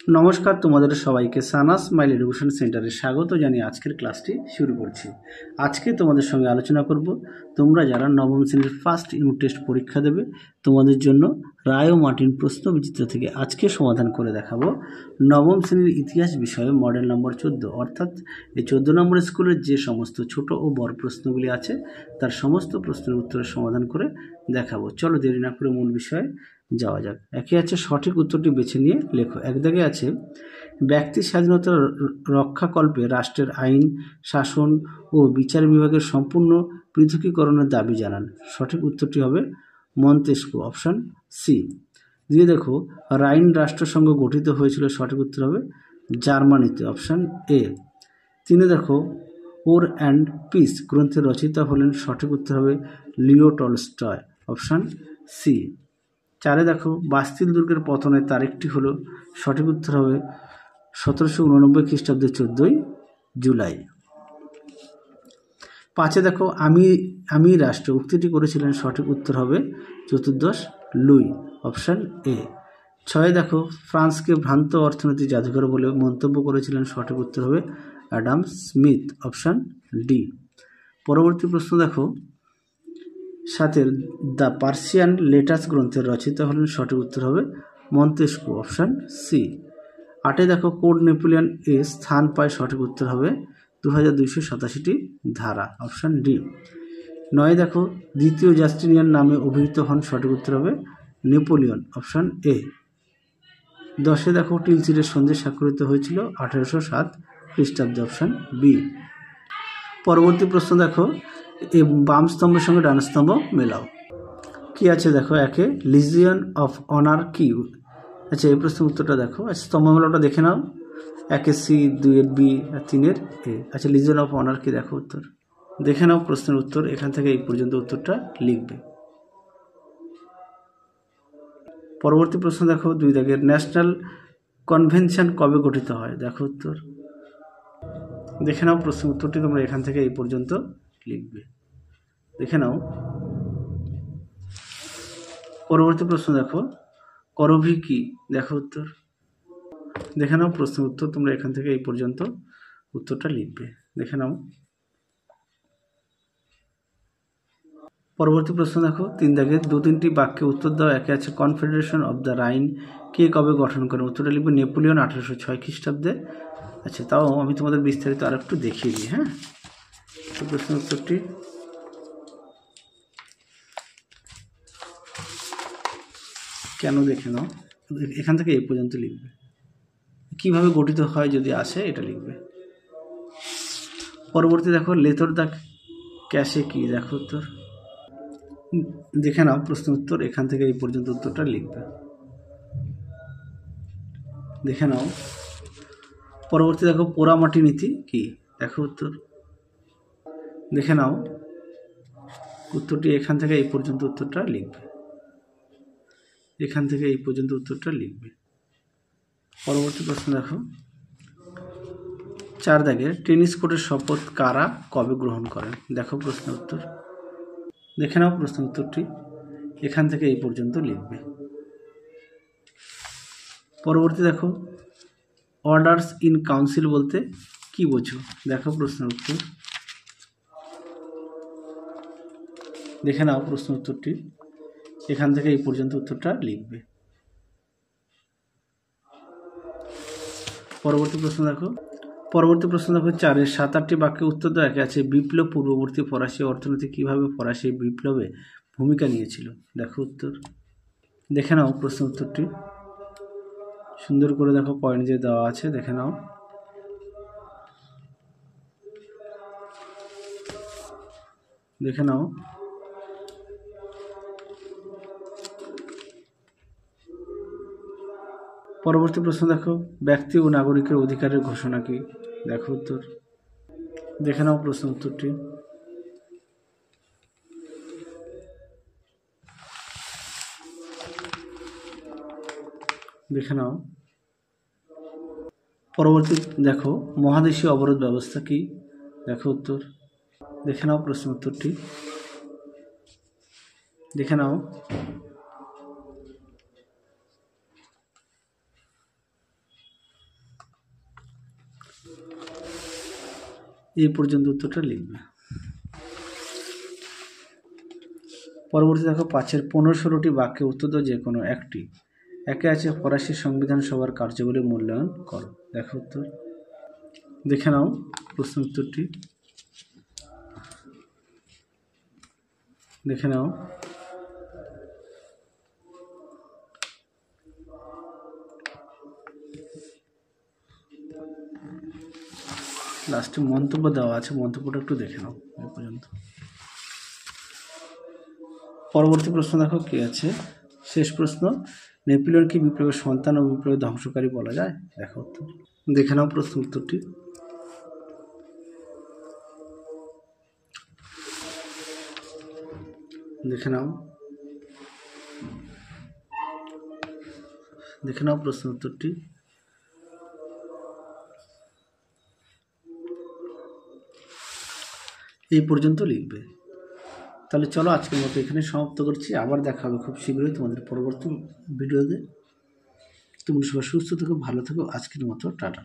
নমস্কার, তোমাদের সবাইকে সানা স্মাইল এডুকেশন সেন্টারে স্বাগত জানিয়ে আজকের ক্লাসটি শুরু করছি। আজকে তোমাদের সঙ্গে আলোচনা করব তোমরা যারা নবম শ্রেণীর ফার্স্ট ইউনিট টেস্ট পরীক্ষা দেবে তোমাদের জন্য রায় ও মার্টিন প্রশ্নবিচিত্র থেকে আজকে সমাধান করে দেখাবো নবম শ্রেণীর ইতিহাস বিষয়ে মডেল নম্বর 14, অর্থাৎ এই 14 নম্বর স্কুলের যে সমস্ত ছোট ও বড় প্রশ্নগুলি আছে তার সমস্ত প্রশ্নের উত্তরের সমাধান করে দেখাবো। চলো দেরি না করে মূল বিষয়ে যাওয়া যাক। একে আছে সঠিক উত্তরটি বেছে নিয়ে লেখো। এক দাগে আছে ব্যক্তির স্বাধীনতা রক্ষাকল্পে রাষ্ট্রের আইন, শাসন ও বিচার বিভাগের সম্পূর্ণ পৃথকীকরণের দাবি জানান। সঠিক উত্তরটি হবে মন্তেস্কু, অপশন সি। দিয়ে দেখো রাইন রাষ্ট্রসংঘ গঠিত হয়েছিল, সঠিক উত্তর হবে জার্মানিতে, অপশন এ। তিনে দেখো ওর অ্যান্ড পিস গ্রন্থের রচয়িতা হলেন, সঠিক উত্তর হবে লিও টলস্টয়, অপশন সি। চারে দেখো বাস্তিল দুর্গের পতনের তারিখটি হলো, সঠিক উত্তর হবে 1789 খ্রিস্টাব্দের 14 জুলাই। পাঁচে দেখো আমি রাষ্ট্র উক্তিটি করেছিলেন, সঠিক উত্তর হবে চতুর্দশ লুই, অপশন এ। ছয়ে দেখো ফ্রান্সকে ভ্রান্ত অর্থনৈতিক জাদুঘর বলে মন্তব্য করেছিলেন, সঠিক উত্তর হবে অ্যাডাম স্মিথ, অপশন ডি। পরবর্তী প্রশ্ন দেখো সাথের দ্য পার্সিয়ান লেটার্স গ্রন্থের রচয়িতা হলেন, সঠিক উত্তর হবে মন্তেস্কু, অপশন সি। আটে দেখো কোড নেপোলিয়ন এ স্থান পায়, সঠিক উত্তর হবে 2287টি ধারা, অপশন ডি। নয় দেখো দ্বিতীয় জাস্টিনিয়ান নামে অভিহিত হন, সঠিক উত্তর হবে নেপোলিয়ন, অপশন এ। 10এ দেখো টিলসিটের সন্ধি স্বাক্ষরিত হয়েছিল 1807 খ্রিস্টাব্দে, অপশন বি। পরবর্তী প্রশ্ন দেখো বাম স্তম্ভের সঙ্গে ডান স্তম্ভ মেলাও। কি আছে দেখো, একে লিজিয়ন অফ অনার কি? আচ্ছা, এই প্রশ্নের উত্তরটা দেখো। স্তম্ভ মেলাটা দেখে নাও। একে সি, 2-এর বি আর 3-এর এ। আচ্ছা, লিজিয়ন অফ অনার কি? দেখো উত্তর দেখে নাও। প্রশ্নের উত্তর এখান থেকে এই পর্যন্ত উত্তরটা লিখবে। পরবর্তী প্রশ্ন দেখো 2 দাগের ন্যাশনাল কনভেনশন কবে গঠিত হয়? দেখো উত্তর দেখে নাও। প্রশ্নের উত্তরটি তোমরা এখান থেকে এই পর্যন্ত লিখবে, দেখে নাও। পরবর্তী প্রশ্ন দেখো করভি কি? দেখো উত্তর দেখে নাও। প্রশ্নের উত্তর তোমরা এখান থেকে এই পর্যন্ত উত্তরটা লিখবে, দেখে নাও। পরবর্তী প্রশ্ন দেখো 3 দাগের 2-3টি বাক্যে উত্তর দাও। একে আছে কনফেডারেশন অব দ্য রাইন কে কবে গঠন করে? উত্তরটা লিখবে নেপোলিয়ন 1806 খ্রিস্টাব্দে। আচ্ছা, তাও আমি তোমাদের বিস্তারিত আর একটু দেখিয়ে দিই। হ্যাঁ, তো প্রশ্নের উত্তরটি কেন দেখে নাও। এখান থেকে এই পর্যন্ত লিখবে। কিভাবে গঠিত হয় যদি আসে এটা লিখবে। পরবর্তী দেখো লেথর দ্য ক্যাশে কি? দেখো উত্তর দেখে নাও। প্রশ্ন উত্তর এখান থেকে এই পর্যন্ত উত্তরটা লিখবে, দেখে নাও। পরবর্তী দেখো পোড়ামাটি নীতি কি? দেখো উত্তর দেখে নাও। উত্তরটি এখান থেকে এই পর্যন্ত উত্তরটা লিখবে, এখান থেকে এই পর্যন্ত উত্তরটা লিখবে। পরবর্তী প্রশ্ন দেখো 4 দাগের টেনিস কোর্টের শপথ কারা কবে গ্রহণ করেন? দেখো প্রশ্ন উত্তর দেখে নাও। প্রশ্ন উত্তরটি এখান থেকে এই পর্যন্ত লিখবে। পরবর্তী দেখো অর্ডার্স ইন কাউন্সিল বলতে কি বোঝো? দেখো প্রশ্নের উত্তর দেখে নাও। প্রশ্ন উত্তরটি এখান থেকে এই পর্যন্ত উত্তরটা লিখবে। পরবর্তী প্রশ্ন দেখো 4-এর 7-8টি বাক্যে উত্তর দাও। একে আছে বিপ্লব পূর্ববর্তী ফরাসি অর্থনীতি কিভাবে ফরাসি বিপ্লবে ভূমিকা নিয়েছিল? দেখো উত্তর দেখে নাও। প্রশ্ন উত্তরটি সুন্দর করে দেখো, পয়েন্ট যে দেওয়া আছে দেখে নাও। দেখে নাও। পরবর্তী প্রশ্ন দেখো ব্যক্তি ও নাগরিকের অধিকারের ঘোষণা কি? দেখো উত্তর দেখে নাও। প্রশ্ন উত্তরটি দেখে নাও। পরবর্তী দেখো মহাদেশীয় অবরোধ ব্যবস্থা কি? দেখো উত্তর দেখে নাও। প্রশ্ন উত্তরটি দেখে নাও। এই পর্যন্ত উত্তরটা লিখবে। পরবর্তী দেখো 5-এর 15-16টি বাক্যে উত্তর দাও যে কোনো একটি। একে আছে ফরাসি সংবিধান সভার কার্যাবলী মূল্যায়ন করো। দেখো উত্তর, দেখে নাও প্রশ্ন উত্তরটি, দেখে নাও। লাস্টে মন্তব্য দেওয়া আছে, মন্তব্যটা একটু দেখে নাও এই পর্যন্ত। পরবর্তী প্রশ্ন দেখো কি আছে, শেষ প্রশ্ন, নেপোলিয়নকে বিপ্লবের সন্তান ও বিপ্লবের ধ্বংসকারী বলা যায়। দেখো উত্তর, দেখে নাও প্রশ্ন উত্তরটি, দেখে নাও, দেখে নাও প্রশ্ন উত্তরটি। এই পর্যন্ত লিখবে। তাহলে চলো আজকের মতো এখানে সমাপ্ত করছি, আবার দেখা হবে খুব শীঘ্রই তোমাদের পরবর্তী ভিডিওতে। তোমরা সবাই সুস্থ থেকো, ভালো থেকো, আজকের মতো টাটা।